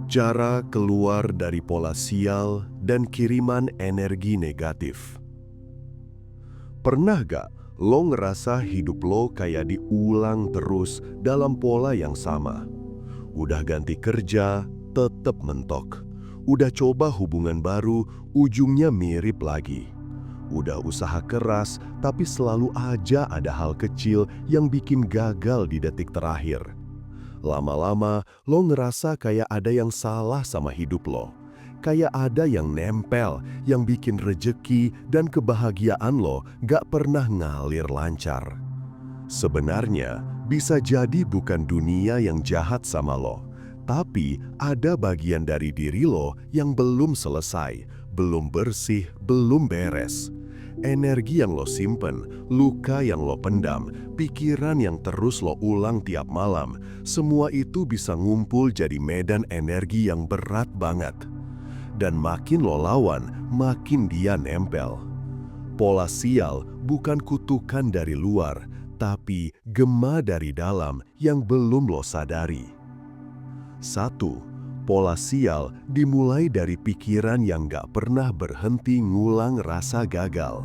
Cara keluar dari pola sial dan kiriman energi negatif. Pernah gak lo ngerasa hidup lo kayak diulang terus dalam pola yang sama? Udah ganti kerja, tetap mentok. Udah coba hubungan baru, ujungnya mirip lagi. Udah usaha keras, tapi selalu aja ada hal kecil yang bikin gagal di detik terakhir. Lama-lama, lo ngerasa kayak ada yang salah sama hidup lo. Kayak ada yang nempel, yang bikin rejeki dan kebahagiaan lo gak pernah ngalir lancar. Sebenarnya, bisa jadi bukan dunia yang jahat sama lo, tapi ada bagian dari diri lo yang belum selesai, belum bersih, belum beres. Energi yang lo simpen, luka yang lo pendam, pikiran yang terus lo ulang tiap malam, semua itu bisa ngumpul jadi medan energi yang berat banget. Dan makin lo lawan, makin dia nempel. Pola sial bukan kutukan dari luar, tapi gema dari dalam yang belum lo sadari. 1. Pola sial dimulai dari pikiran yang gak pernah berhenti ngulang rasa gagal.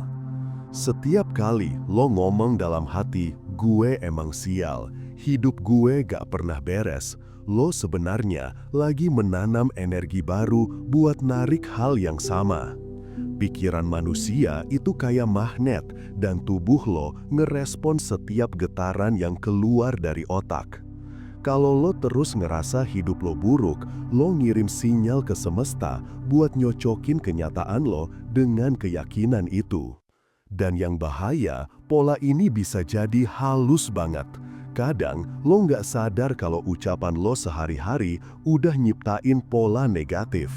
Setiap kali lo ngomong dalam hati, gue emang sial, hidup gue gak pernah beres, lo sebenarnya lagi menanam energi baru buat narik hal yang sama. Pikiran manusia itu kayak magnet dan tubuh lo ngerespon setiap getaran yang keluar dari otak. Kalau lo terus ngerasa hidup lo buruk, lo ngirim sinyal ke semesta buat nyocokin kenyataan lo dengan keyakinan itu. Dan yang bahaya, pola ini bisa jadi halus banget. Kadang lo nggak sadar kalau ucapan lo sehari-hari udah nyiptain pola negatif.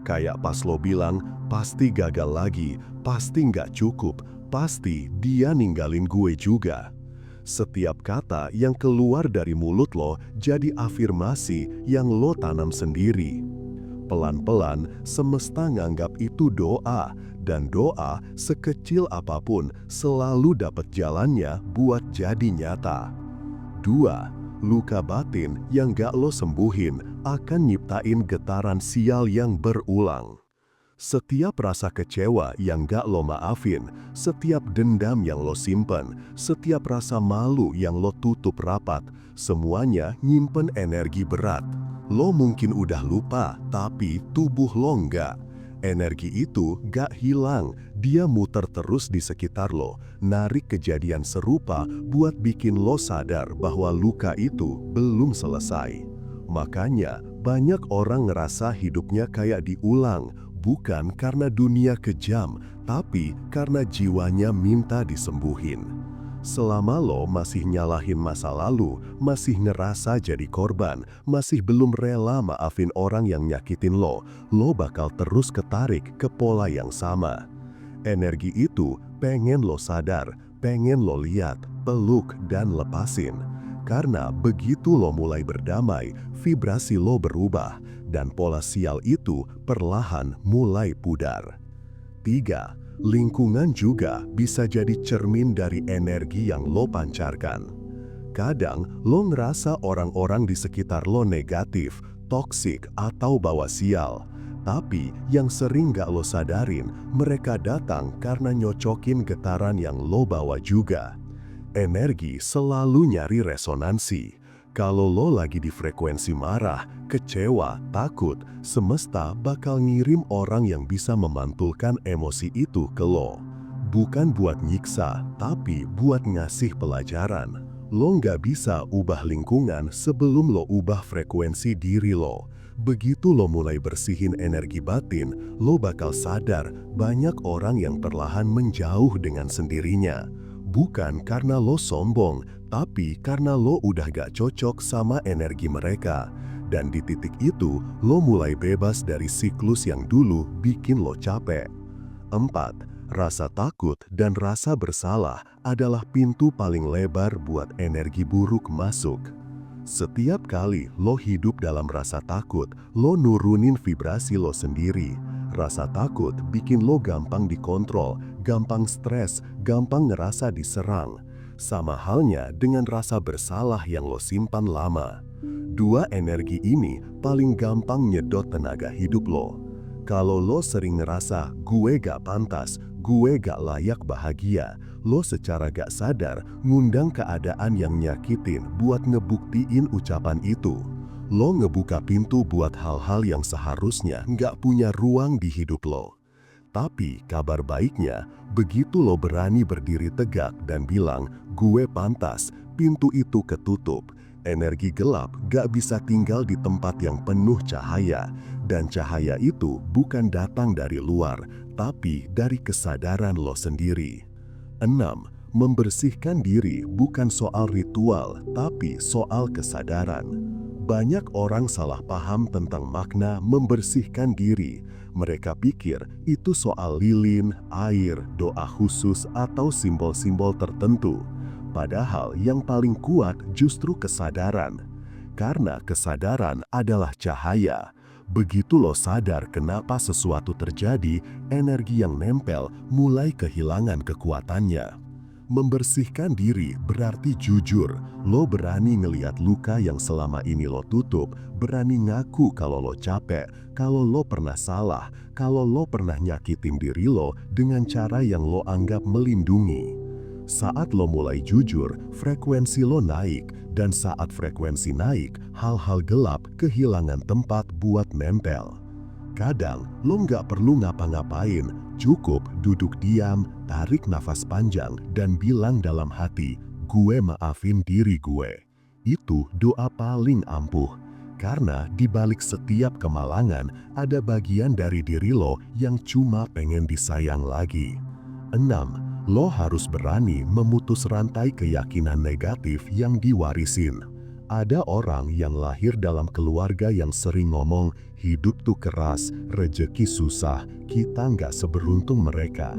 Kayak pas lo bilang, pasti gagal lagi, pasti nggak cukup, pasti dia ninggalin gue juga. Setiap kata yang keluar dari mulut lo jadi afirmasi yang lo tanam sendiri. Pelan-pelan, semesta nganggap itu doa, dan doa sekecil apapun selalu dapat jalannya buat jadi nyata. 2. Luka batin yang gak lo sembuhin akan nyiptain getaran sial yang berulang. Setiap rasa kecewa yang gak lo maafin, setiap dendam yang lo simpen, setiap rasa malu yang lo tutup rapat, semuanya nyimpen energi berat. Lo mungkin udah lupa, tapi tubuh lo enggak. Energi itu gak hilang, dia muter terus di sekitar lo, narik kejadian serupa buat bikin lo sadar bahwa luka itu belum selesai. Makanya, banyak orang ngerasa hidupnya kayak diulang, bukan karena dunia kejam, tapi karena jiwanya minta disembuhin. Selama lo masih nyalahin masa lalu, masih ngerasa jadi korban, masih belum rela maafin orang yang nyakitin lo bakal terus ketarik ke pola yang sama. Energi itu pengen lo sadar, pengen lo lihat, peluk, dan lepasin. Karena begitu lo mulai berdamai, vibrasi lo berubah, dan pola sial itu perlahan mulai pudar. 3. Lingkungan juga bisa jadi cermin dari energi yang lo pancarkan. Kadang lo ngerasa orang-orang di sekitar lo negatif, toksik, atau bawa sial. Tapi yang sering gak lo sadarin, mereka datang karena nyocokin getaran yang lo bawa juga. Energi selalu nyari resonansi. Kalau lo lagi di frekuensi marah, kecewa, takut, semesta bakal ngirim orang yang bisa memantulkan emosi itu ke lo. Bukan buat nyiksa, tapi buat ngasih pelajaran. Lo nggak bisa ubah lingkungan sebelum lo ubah frekuensi diri lo. Begitu lo mulai bersihin energi batin, lo bakal sadar banyak orang yang perlahan menjauh dengan sendirinya. Bukan karena lo sombong, tapi karena lo udah gak cocok sama energi mereka. Dan di titik itu, lo mulai bebas dari siklus yang dulu bikin lo capek. 4. Rasa takut dan rasa bersalah adalah pintu paling lebar buat energi buruk masuk. Setiap kali lo hidup dalam rasa takut, lo nurunin vibrasi lo sendiri. Rasa takut bikin lo gampang dikontrol, gampang stres, gampang ngerasa diserang. Sama halnya dengan rasa bersalah yang lo simpan lama. Dua energi ini paling gampang nyedot tenaga hidup lo. Kalau lo sering ngerasa gue gak pantas, gue gak layak bahagia, lo secara gak sadar ngundang keadaan yang nyakitin buat ngebuktiin ucapan itu. Lo ngebuka pintu buat hal-hal yang seharusnya gak punya ruang di hidup lo. Tapi kabar baiknya, begitu lo berani berdiri tegak dan bilang, gue pantas, pintu itu ketutup. Energi gelap gak bisa tinggal di tempat yang penuh cahaya, dan cahaya itu bukan datang dari luar, tapi dari kesadaran lo sendiri. 6. Membersihkan diri bukan soal ritual, tapi soal kesadaran. Banyak orang salah paham tentang makna membersihkan diri. Mereka pikir itu soal lilin, air, doa khusus, atau simbol-simbol tertentu. Padahal yang paling kuat justru kesadaran. Karena kesadaran adalah cahaya. Begitu lo sadar kenapa sesuatu terjadi, energi yang nempel mulai kehilangan kekuatannya. Membersihkan diri berarti jujur. Lo berani ngeliat luka yang selama ini lo tutup, berani ngaku kalau lo capek, kalau lo pernah salah, kalau lo pernah nyakitin diri lo dengan cara yang lo anggap melindungi. Saat lo mulai jujur, frekuensi lo naik, dan saat frekuensi naik, hal-hal gelap kehilangan tempat buat nempel. Kadang, lo nggak perlu ngapa-ngapain, cukup duduk diam, tarik nafas panjang, dan bilang dalam hati, gue maafin diri gue. Itu doa paling ampuh, karena di balik setiap kemalangan, ada bagian dari diri lo yang cuma pengen disayang lagi. 6. Lo harus berani memutus rantai keyakinan negatif yang diwarisin. Ada orang yang lahir dalam keluarga yang sering ngomong, hidup tuh keras, rejeki susah, kita nggak seberuntung mereka.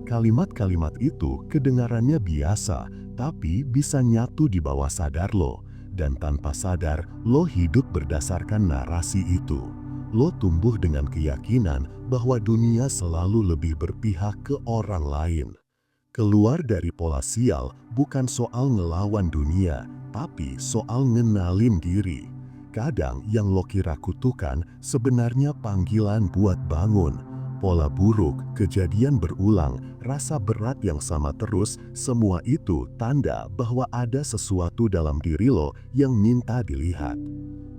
Kalimat-kalimat itu kedengarannya biasa, tapi bisa nyatu di bawah sadar lo. Dan tanpa sadar, lo hidup berdasarkan narasi itu. Lo tumbuh dengan keyakinan bahwa dunia selalu lebih berpihak ke orang lain. Keluar dari pola sial bukan soal ngelawan dunia, tapi soal ngenalin diri. Kadang yang lo kira kutukan sebenarnya panggilan buat bangun. Pola buruk, kejadian berulang, rasa berat yang sama terus, semua itu tanda bahwa ada sesuatu dalam diri lo yang minta dilihat.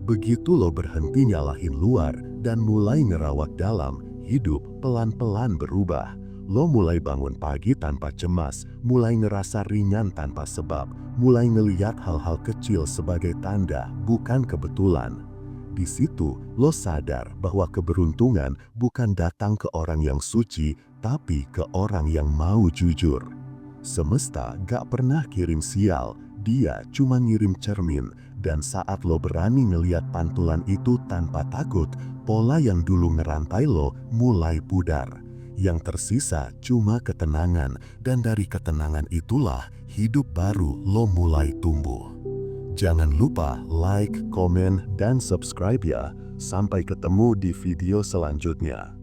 Begitu lo berhenti nyalahin luar dan mulai ngerawat dalam, hidup pelan-pelan berubah. Lo mulai bangun pagi tanpa cemas, mulai ngerasa ringan tanpa sebab, mulai ngeliat hal-hal kecil sebagai tanda, bukan kebetulan. Di situ, lo sadar bahwa keberuntungan bukan datang ke orang yang suci, tapi ke orang yang mau jujur. Semesta gak pernah kirim sial, dia cuma ngirim cermin, dan saat lo berani ngeliat pantulan itu tanpa takut, pola yang dulu ngerantai lo mulai pudar. Yang tersisa cuma ketenangan, dan dari ketenangan itulah hidup baru lo mulai tumbuh. Jangan lupa like, komen, dan subscribe ya. Sampai ketemu di video selanjutnya.